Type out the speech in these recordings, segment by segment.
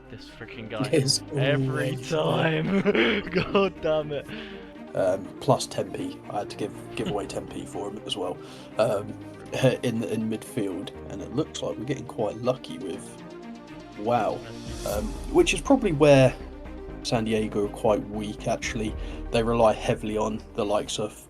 This freaking guy. It's Every always there. time. God damn it. Plus 10p. I had to give away 10p for him as well. Um, in midfield, and it looks like we're getting quite lucky with wow, which is probably where San Diego are quite weak. Actually, they rely heavily on the likes of.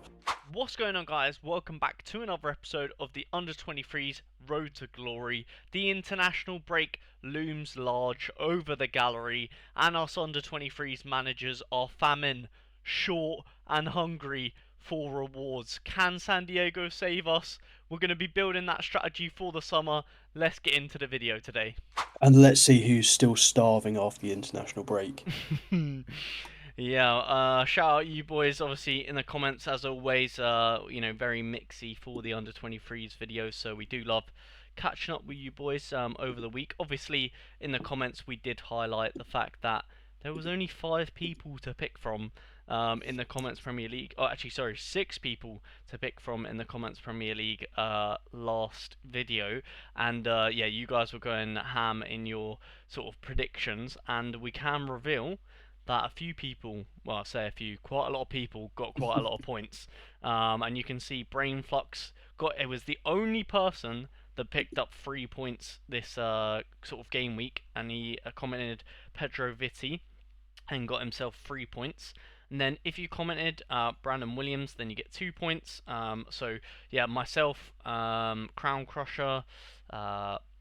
What's going on, guys? Welcome back to another episode of the Under-23s Road to Glory. The international break looms large over the gallery, and us Under-23s managers are famine, short, and hungry for rewards. Can San Diego save us? We're going to be building that strategy for the summer. Let's get into the video today. And let's see who's still starving after the international break. Yeah, shout out you boys, obviously, in the comments, as always, very mixy for the Under-23s videos, so we do love catching up with you boys over the week. Obviously, in the comments, we did highlight the fact that there was only 5 people to pick from in the Comments Premier League. Oh, actually, sorry, 6 people to pick from in the Comments Premier League last video. And yeah, you guys were going ham in your sort of predictions, and we can reveal that a few people, well, I say a few, quite a lot of people got quite a lot of points. And you can see Brainflux it was the only person that picked up 3 points this sort of game week, and he commented Pedro Vitti and got himself 3 points. And then if you commented Brandon Williams, then you get 2 points. So yeah, myself, Crown Crusher,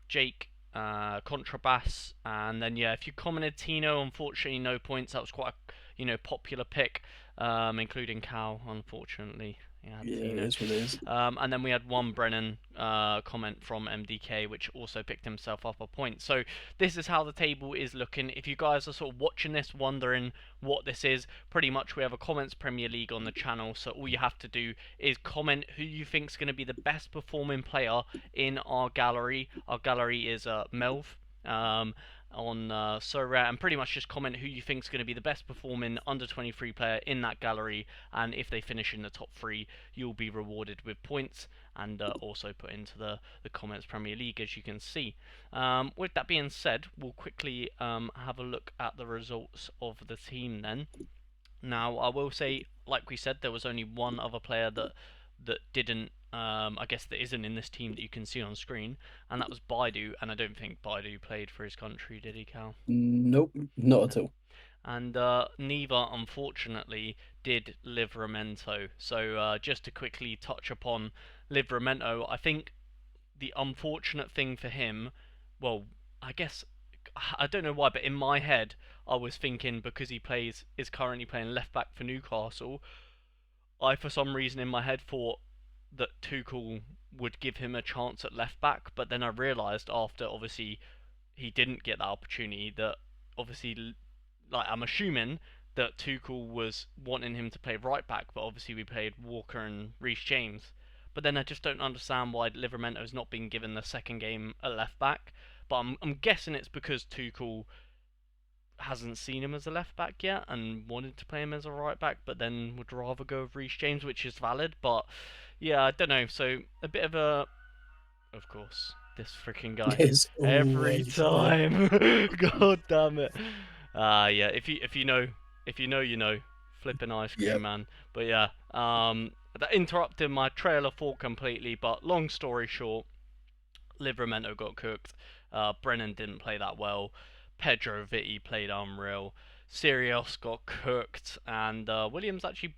Jake, Contrabass, and then yeah, if you commented Tino, unfortunately no points. That was quite a popular pick, including Cal, unfortunately. Yeah, Yeah, it Tino. is what it is. And then we had one Brennan comment from MDK, which also picked himself up a point. So this is how the table is looking. If you guys are sort of watching this, wondering what this is, pretty much we have a Comments Premier League on the channel. So all you have to do is comment who you think is going to be the best performing player in our gallery. Our gallery is Melv. On Sorare, and pretty much just comment who you think is going to be the best performing under-23 player in that gallery, and if they finish in the top 3, you'll be rewarded with points, and also put into the Comments Premier League, as you can see. With that being said, we'll quickly have a look at the results of the team then. Now, I will say, like we said, there was only one other player that didn't, I guess that isn't in this team that you can see on screen, and that was Baidu, and I don't think Baidu played for his country, did he, Cal? Nope, not No. at all. And neither, unfortunately, did Livramento. So just to quickly touch upon Livramento, I think the unfortunate thing for him, well, I guess, I don't know why, but in my head, I was thinking because is currently playing left back for Newcastle, I for some reason in my head thought that Tuchel would give him a chance at left back, but then I realised after obviously he didn't get that opportunity that obviously, like, I'm assuming that Tuchel was wanting him to play right back, but obviously we played Walker and Reece James. But then I just don't understand why Livramento's not been given the second game at left back. But I'm guessing it's because Tuchel hasn't seen him as a left back yet and wanted to play him as a right back, but then would rather go with Reece James, which is valid. But yeah, I don't know. So a bit of a, of course, this freaking guy. It's Every always there. time. God damn it. Yeah, if you know, you know. Flipping ice cream, Yep. man. But yeah, that interrupted my trailer thought completely. But long story short, Livramento got cooked. Brennan didn't play that well. Pedro Vitti played unreal. Sirius got cooked, and Williams actually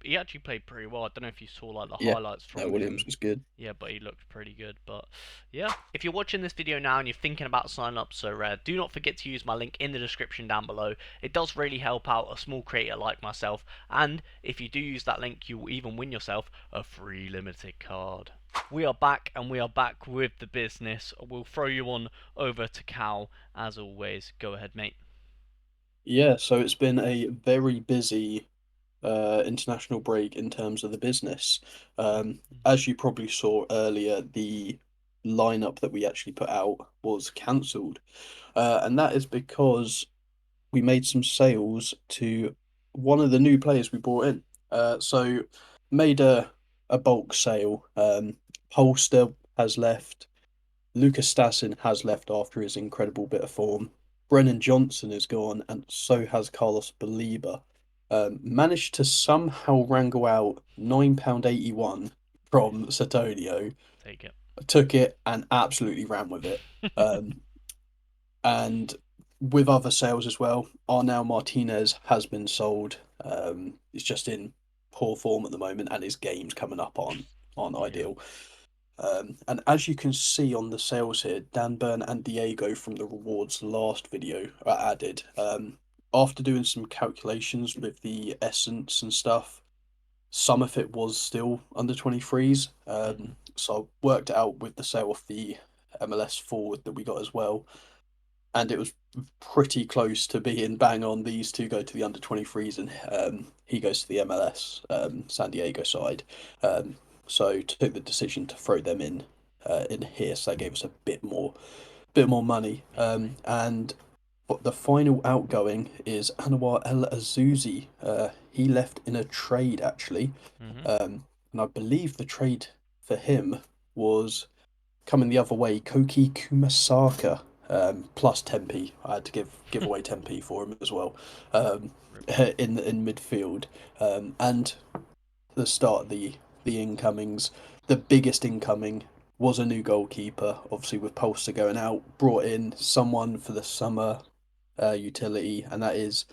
played pretty well. I don't know if you saw like the Yeah. highlights No, from Williams him. was good. Yeah, but he looked pretty good. But yeah, if you're watching this video now and you're thinking about signing up so rare, do not forget to use my link in the description down below. It does really help out a small creator like myself, and if you do use that link, you will even win yourself a free limited card. We are back, and we are back with the business. We'll throw you on over to Cal as always. Go ahead, mate. Yeah, so it's been a very busy international break in terms of the business. As you probably saw earlier, the lineup that we actually put out was cancelled, and that is because we made some sales to one of the new players we brought in. So made a bulk sale. Holster has left. Lucas Stassin has left after his incredible bit of form. Brennan Johnson is gone, and so has Carlos Baliba. Managed to somehow wrangle out £9.81 from Satonio, Take it. took it and absolutely ran with it. Um, and with other sales as well, Arnau Martinez has been sold. It's just in poor form at the moment, and his games coming up aren't Yeah. ideal. And as you can see on the sales here, Dan Burn and Diego from the rewards last video are added. After doing some calculations with the essence and stuff, some of it was still under 23s. Mhm. So I worked it out with the sale of the MLS forward that we got as well, and it was pretty close to being bang on. These two go to the under 23s, and he goes to the MLS San Diego side. Um, so took the decision to throw them in here, so that gave us a bit more money. Easy. And but the final outgoing is Anwar El Azouzi. He left in a trade actually, Mhm. and I believe the trade for him was coming the other way, Koki Kumasaka, plus 10p. I had to give away 10p for him as well, Rip. in midfield, and the start of the incomings, the biggest incoming was a new goalkeeper. Obviously, with Polster going out, brought in someone for the summer utility, and that is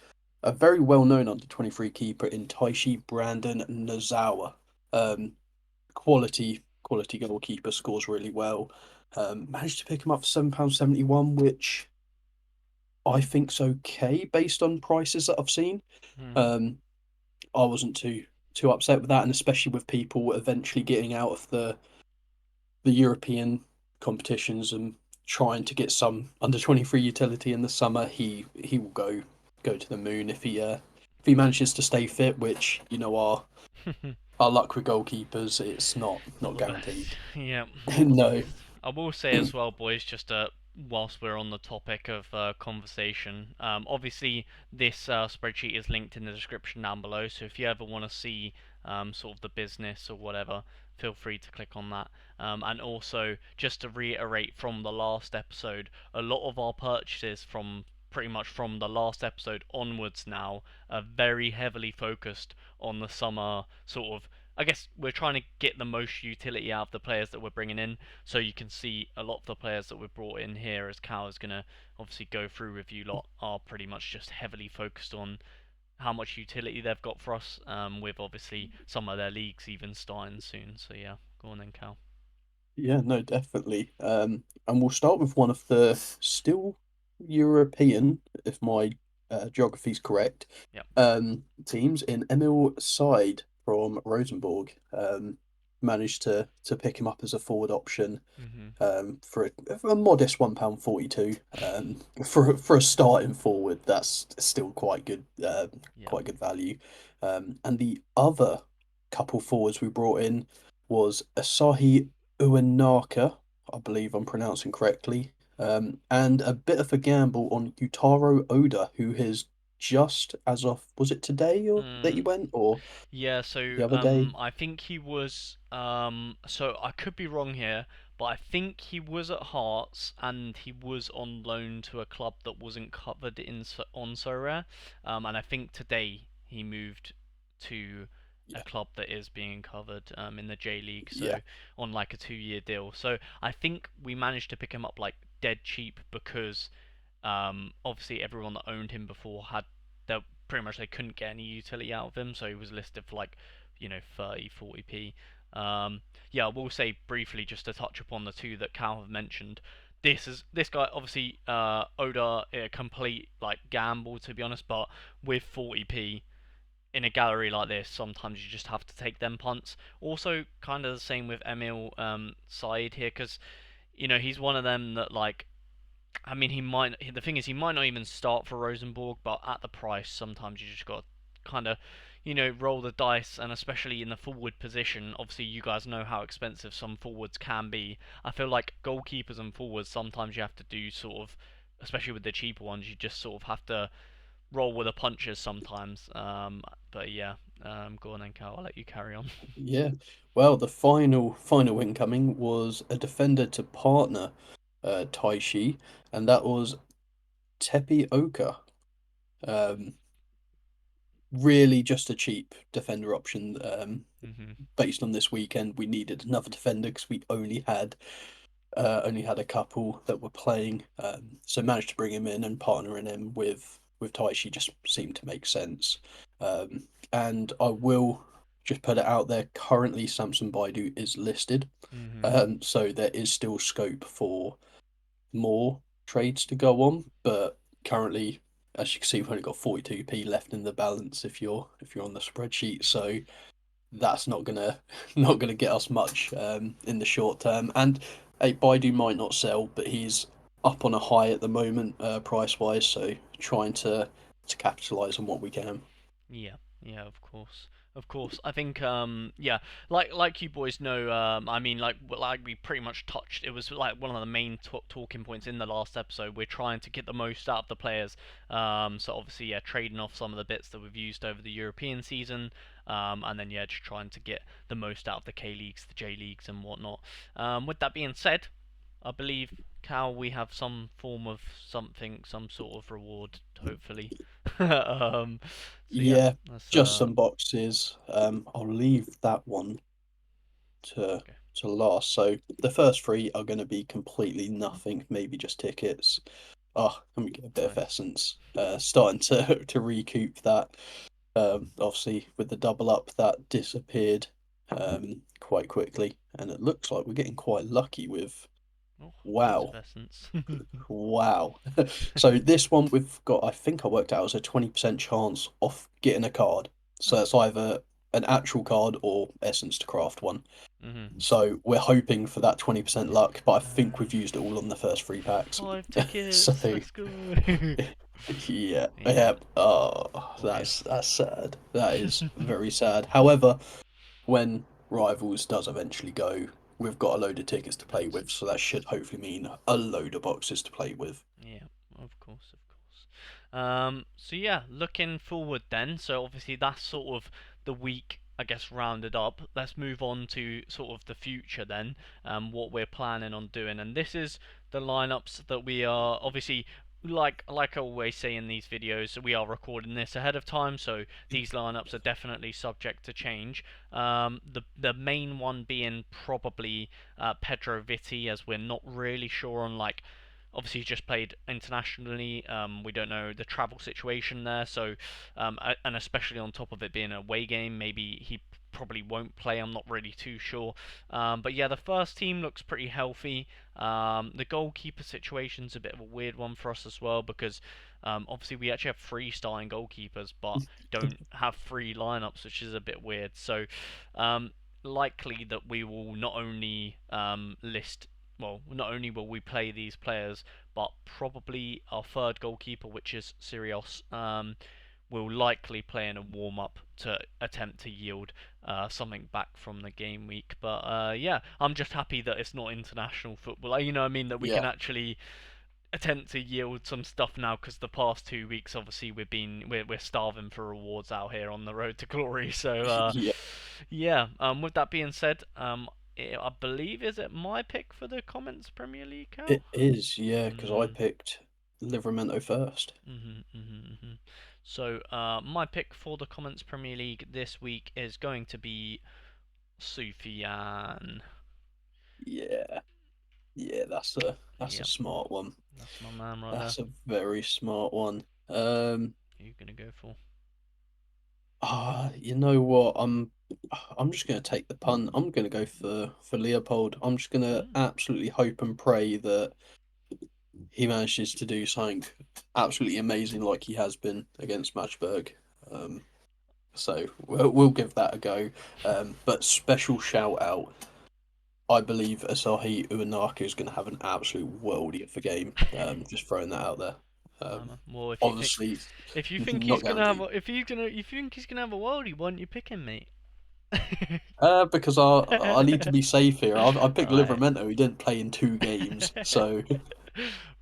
a very well known under 23 keeper in Taishi Brandon Nozawa. Um, quality goalkeeper, scores really well. Managed to pick him up for £7.71, which I think's okay based on prices that I've seen. Mhm. Um, I wasn't too upset with that, and especially with people eventually getting out of the European competitions and trying to get some under 23 utility in the summer, he will go to the moon if he manages to stay fit, which our luck with goalkeepers, it's not Not the best. guaranteed. Yeah, not the No. best. I will say as well, boys, just whilst we're on the topic of conversation, obviously this spreadsheet is linked in the description down below. So if you ever want to see sort of the business or whatever, feel free to click on that. And also, just to reiterate from the last episode, a lot of our purchases from pretty much from the last episode onwards now are very heavily focused on the summer sort of. I guess we're trying to get the most utility out of the players that we're bringing in. So you can see a lot of the players that we've brought in here, as Cal is going to obviously go through with you lot, are pretty much just heavily focused on how much utility they've got for us, with obviously some of their leagues even starting soon. So yeah, go on then, Cal. Yeah, no, definitely. And we'll start with one of the still European, if my geography is correct, Yep. teams in Emil Side from Rosenborg. Managed to pick him up as a forward option, Mhm. for a modest £1.42. For a starting forward, that's still Yep. quite good value. And the other couple forwards we brought in was Asahi Uenaka, I believe I'm pronouncing correctly, and a bit of a gamble on Yutaro Oda, who has just as of, was it today or that he Mm. went, or Yeah, so the other day? I think he was so I could be wrong here, but I think he was at Hearts and he was on loan to a club that wasn't covered on Sorare. And I think today he moved to a Yeah, club that is being covered in the J League, yeah, so on like a 2 year deal. So I think we managed to pick him up like dead cheap because obviously everyone that owned him before had they pretty much they couldn't get any utility out of him, so he was listed for like 30, 40p. Yeah, I will say briefly just to touch upon the two that Cal have mentioned. This guy obviously Oda a complete like gamble to be honest, but with 40p in a gallery like this, sometimes you just have to take them punts. Also, kind of the same with Emil Said here, because he's one of them that like I mean, he might. The thing is, he might not even start for Rosenborg, but at the price, sometimes you just got to kind of, roll the dice, and especially in the forward position. Obviously, you guys know how expensive some forwards can be. I feel like goalkeepers and forwards sometimes you have to do sort of, especially with the cheaper ones, you just sort of have to roll with the punches sometimes. But yeah, go on then, Cal. I'll let you carry on. yeah. Well, the final incoming was a defender to partner Taishi, and that was Tepi Oka. Um, really just a cheap defender option. Mhm. Based on this weekend, we needed another defender because we only had a couple that were playing. So managed to bring him in and partnering him with Taishi just seemed to make sense. And I will just put it out there. Currently, Samson Baidu is listed, Mhm. so there is still scope for more trades to go on. But currently, as you can see, we've only got 42p left in the balance if you're on the spreadsheet. So that's not gonna not gonna get us much in the short term. And a Baidu might not sell, but he's up on a high at the moment, price wise. So trying to capitalize on what we can. Yeah, yeah, of course, of course. I think, yeah, like you boys know, I mean, like we pretty much touched. It was like one of the main talking points in the last episode. We're trying to get the most out of the players. So obviously, yeah, trading off some of the bits that we've used over the European season, and then yeah, just trying to get the most out of the K leagues, the J leagues, and whatnot. With that being said, I believe, Cal, we have some form of something, some sort of reward, hopefully. um, so yeah, Yeah, that's just some boxes. I'll leave that one to okay. to last. So the first three are going to be completely nothing, maybe just tickets. Oh, let me get a bit of Nice. essence. Starting to recoup that. Obviously, with the double up, that disappeared quite quickly, and it looks like we're getting quite lucky with. Oh, loads of Wow, essence. wow. So this one we've got, I think I worked out as a 20% chance of getting a card. So it's Okay. either an actual card or essence to craft one. Mhm. So we're hoping for that 20% luck, but I think we've used it all on the first three packs. Five So tickets. Let's go. yeah, Yeah. yeah. Oh, Boys. that's sad. That is very sad. However, when Rivals does eventually go, we've got a load of tickets to play Nice. with, so that should hopefully mean a load of boxes to play with. Yeah, of course, of course. So yeah, looking forward then. So obviously that's sort of the week, I guess, rounded up. Let's move on to sort of the future then, what we're planning on doing. And this is the lineups that we are obviously. Like I always say in these videos, we are recording this ahead of time, so these lineups are definitely subject to change. The main one being probably Pedro Vitti, as we're not really sure on like obviously he just played internationally. We don't know the travel situation there, so and especially on top of it being an away game, maybe he probably won't play. I'm not really too sure. But yeah, the first team looks pretty healthy. The goalkeeper situation's a bit of a weird one for us as well because obviously we actually have three starting goalkeepers, but don't have three lineups, which is a bit weird. So um, likely that we will not only list well, not only will we play these players, but probably our third goalkeeper, which is Sirius, will likely play in a warm up to attempt to yield something back from the game week. But yeah, I'm just happy that it's not international football. You know what I mean? That we can Yeah, actually attempt to yield some stuff now because the past 2 weeks obviously we're starving for rewards out here on the road to glory. So yeah, yeah, with that being said, I believe is it my pick for the Comments Premier League, Cal? it is. Yeah, because I Mm, picked Livermento first. So my pick for the Comments Premier League this week is going to be Sufian. Yeah, yeah, that's a Yep, smart one. that's my man right there. That's a very smart one. Who you gonna go for? You know what? I'm just gonna take the punt. I'm gonna go for Leopold. I'm just gonna Mm. absolutely hope and pray that he manages to do something absolutely amazing like he has been against Matchburg. Um, so we'll give that a go. But special shout out. I believe Asahi Uenaka is going to have an absolute worldie of a game. Just throwing that out there. Man. Well, Obviously, if you think not he's gonna have guaranteed. a, if you think he's gonna have a worldie, why don't you pick him, mate? Because I need to be safe here. I picked Right. Livermento. He didn't play in two games, so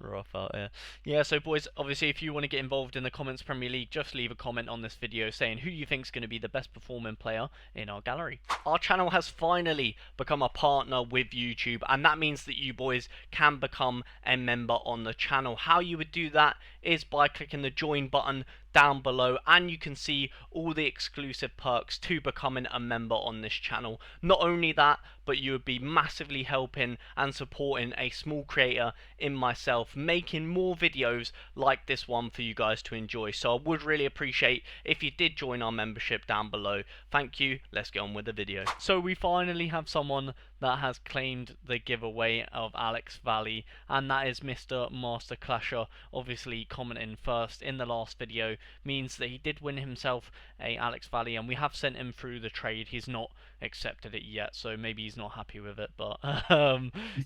Rough out here. Yeah, so boys, obviously if you want to get involved in the Comments Premier League, just leave a comment on this video saying who you think is going to be the best performing player in our gallery. Our channel has finally become a partner with YouTube, and that means that you boys can become a member on the channel. How you would do that is by clicking the join button down below, and you can see all the exclusive perks to becoming a member on this channel. Not only that, but you would be massively helping and supporting a small creator in myself, making more videos like this one for you guys to enjoy. So I would really appreciate if you did join our membership down below. Thank you. Let's get on with the video. So we finally have someone that has claimed the giveaway of Alex Valley, and that is Mr. Master Clasher. Obviously commenting first in the last video means that he did win himself a Alex Valley, and we have sent him through the trade. He's not accepted it yet, so maybe he's not happy with it, but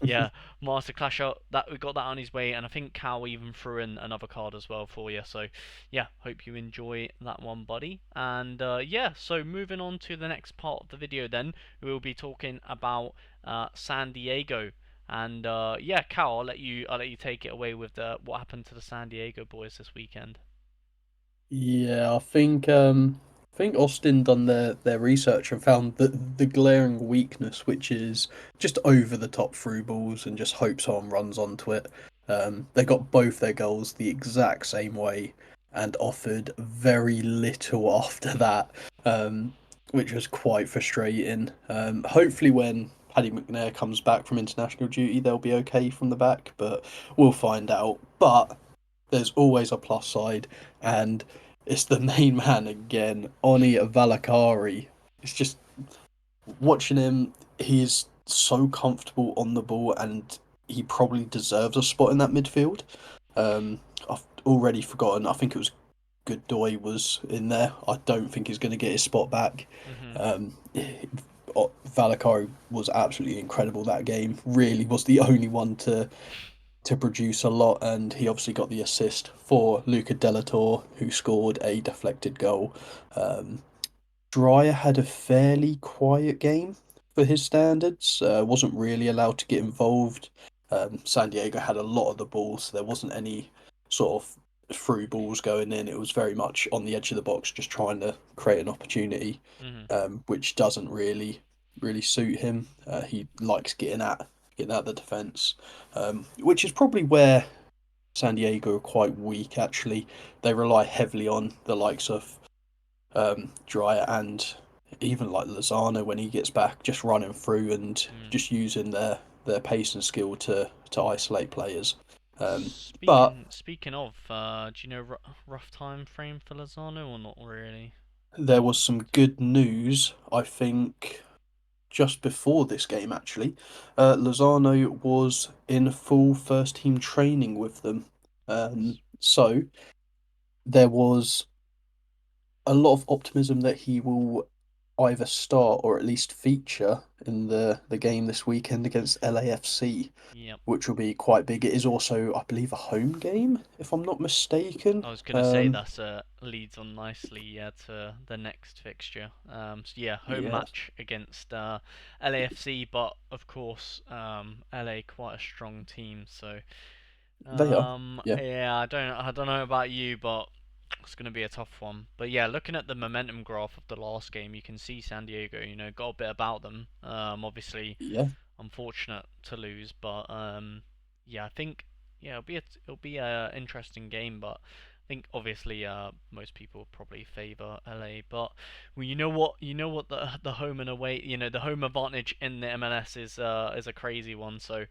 yeah, Master Clasher, that we got that on his way, and I think Cal even threw in another card as well for you. So yeah, hope you enjoy that one, buddy. And yeah, so moving on to the next part of the video, then we'll be talking about San Diego. And yeah, Cal, I'll let you take it away with what happened to the San Diego boys this weekend. Yeah, I think Austin done their research and found the glaring weakness, which is just over the top through balls and just hope someone runs onto it. They got both their goals the exact same way and offered very little after that, which was quite frustrating. Hopefully when Paddy McNair comes back from international duty, they'll be okay from the back, but we'll find out. But there's always a plus side, and it's the main man again, Oni Valakari. It's just watching him, he's so comfortable on the ball, and he probably deserves a spot in that midfield. I've already forgotten, I think it was Godoy was in there. I don't think he's going to get his spot back. Mhm. Um, Valakari was absolutely incredible that game. Really was the only one to produce a lot, and he obviously got the assist for Luca Delator, who scored a deflected goal. Um, Dreyer had a fairly quiet game for his standards, wasn't really allowed to get involved. San Diego had a lot of the ball, so there wasn't any sort of through balls going in. It was very much on the edge of the box, just trying to create an opportunity, Mhm. which doesn't really suit him. He likes getting at the defence, which is probably where San Diego are quite weak. Actually, they rely heavily on the likes of Dreyer and even like Lozano when he gets back, just running through and Mm. just using their pace and skill to isolate players. But Speaking of, do you know rough time frame for Lozano or not really? there was some good news, I think, just before this game actually. Lozano was in full first team training with them. Nice. So there was a lot of optimism that he will either start or at least feature in the game this weekend against LAFC, Yep. which will be quite big. It is also, I believe, a home game, if I'm not mistaken. I was gonna say that's leads on nicely, yeah, to the next fixture. So yeah, home Yeah, match against LAFC, but of course, LA quite a strong team. So they are. Yeah, yeah, I don't know about you, but it's gonna be a tough one. But yeah, looking at the momentum graph of the last game, you can see San Diego, got a bit about them. Obviously yeah, unfortunate to lose, but yeah, I think yeah it'll be a interesting game, but I think obviously most people probably favour LA, but well, you know what the home and away, the home advantage in the MLS is a crazy one, so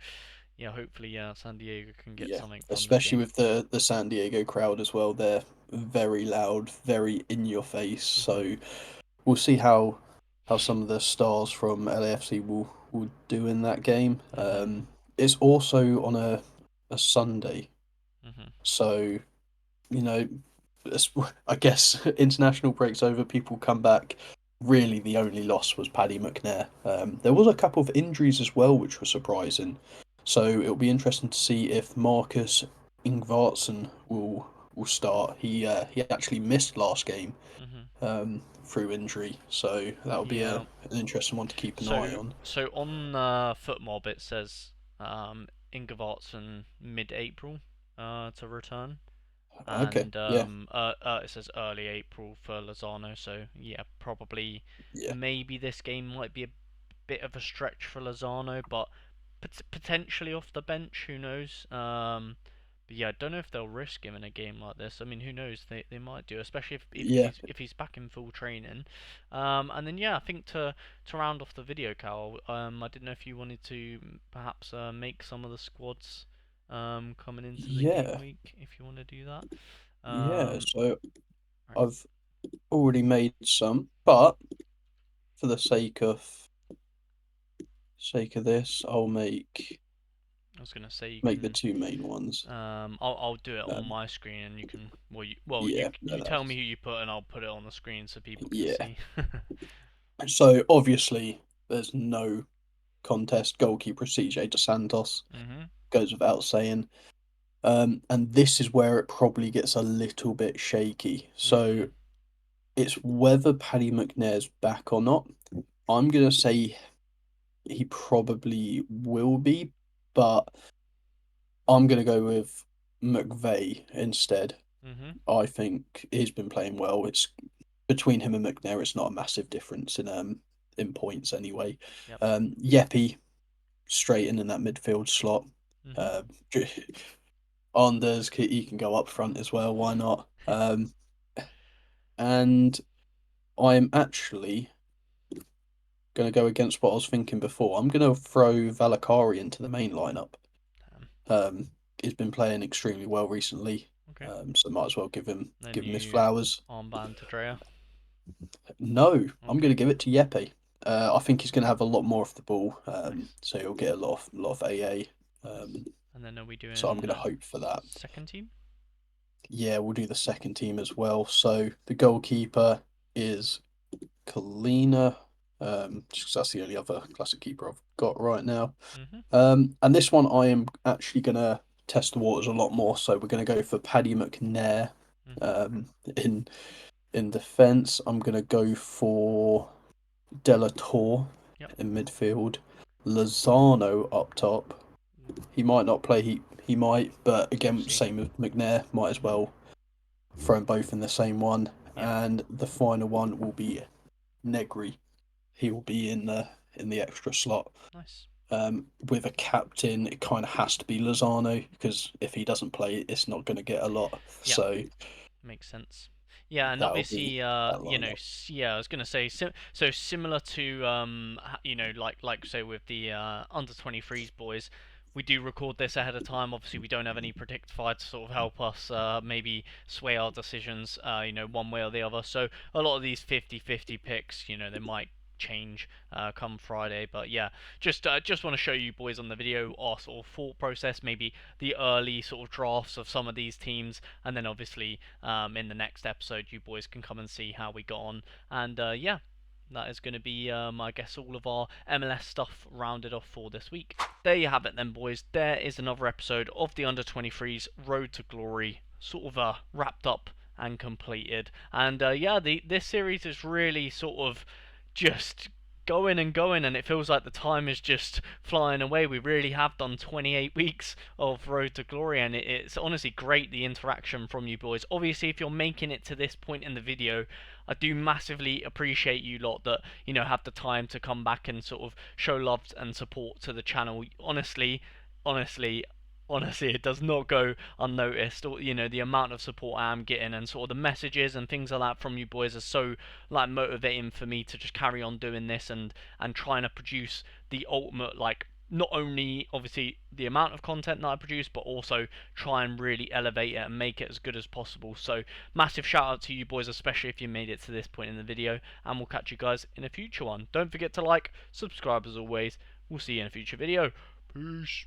yeah, hopefully San Diego can get yeah. something from this Especially game. with the San Diego crowd as well. They're very loud, very in your face. Mhm. So we'll see how some of the stars from LAFC will do in that game. Mhm. It's also on a Sunday, Mhm. so you know, I guess international breaks over, people come back. Really, the only loss was Paddy McNair. There was a couple of injuries as well, which were surprising. So it'll be interesting to see if Marcus Ingvartsen will start. He actually missed last game Mhm. through injury, so that'll be Yeah. an interesting one to keep an eye So on. so on FootMob it says Ingevartsen mid-April to return, Okay, and yeah, it says early April for Lozano. So yeah, probably yeah, maybe this game might be a bit of a stretch for Lozano, but potentially off the bench. Who knows? But yeah, I don't know if they'll risk him in a game like this. I mean, who knows? They might do, especially Yeah, if he's back in full training. And then yeah, I think to round off the video, Cal. I didn't know if you wanted to perhaps make some of the squads coming into the game yeah, week, if you want to do that. yeah. So Right. I've already made some, but for the sake of this, I'll I was gonna say you make the can. two main ones. I'll do it on Um, my screen, and you can. yeah, no, You tell me that's who you put, and I'll put it on the screen so people can yeah. see. So obviously, there's no contest. Goalkeeper is CJ Dos Santos, Mhm. goes without saying. And this is where it probably gets a little bit shaky. So Mm. it's whether Paddy McNair's back or not. I'm gonna say he probably will be, but I'm gonna go with McVeigh instead. Mhm. I think he's been playing well. It's between him and McNair, it's not a massive difference in points anyway. Yep. Yeppy straight in that midfield slot. Mhm. Uh, Anders, he can go up front as well. Why not? And I'm actually going to go against what I was thinking before. I'm going to throw Valakari into the main lineup. Um, Um, he's been playing extremely well recently, okay. so might as well The give him his new flowers. armband to Drea. No, I'm going Okay. to give it to Yeppe. I think he's going to have a lot more of the ball, Nice. so he'll get a lot of AA. Nice. Um, And then are we so I'm doing going to hope for that. second team? Yeah, we'll do the second team as well. So the goalkeeper is Kalina. Just 'cause that's the only other classic keeper I've got right now. Mhm. And this one I am actually gonna test the waters a lot more. So we're gonna go for Paddy McNair. Mhm. Um, in defence, I'm gonna go for Delator Yep. in midfield. Lozano up top. He might not play. He might, but We'll again, see. same as McNair. Might as Mhm. well throw them both in the same one. Yep. And the final one will be Negri. He will be in the extra slot. Nice. With a captain, it kind of has to be Lozano because if he doesn't play, it's not going to get a lot. Yep. So Makes sense. Yeah, and that'll be obviously, that you know, lineup. yeah, I was gonna say, so similar to, you know, like say with the under 23s boys, we do record this ahead of time. Obviously, we don't have any predictified to sort of help us, maybe sway our decisions, you know, one way or the other. So a lot of these 50-50 picks, you know, they might change come Friday. But yeah, just want to show you boys on the video our sort of thought process, maybe the early sort of drafts of some of these teams, and then obviously in the next episode you boys can come and see how we got on. And yeah, that is going to be, I guess, all of our MLS stuff rounded off for this week. There you have it then, boys. There is another episode of the Under 23s Road to Glory, sort of wrapped up and completed. And yeah, this series is really sort of just going and going, and it feels like the time is just flying away. We really have done 28 weeks of Road to Glory, and it's honestly great, the interaction from you boys. Obviously, if you're making it to this point in the video, I do massively appreciate you lot that, you know, have the time to come back and sort of show love and support to the channel. Honestly, honestly, it does not go unnoticed. Or, you know, the amount of support I am getting, and sort of the messages and things like that from you boys are so like motivating for me to just carry on doing this and trying to produce the ultimate, like, not only obviously the amount of content that I produce, but also try and really elevate it and make it as good as possible. So massive shout out to you boys, especially if you made it to this point in the video, and we'll catch you guys in a future one. Don't forget to like, subscribe as always. We'll see you in a future video. Peace.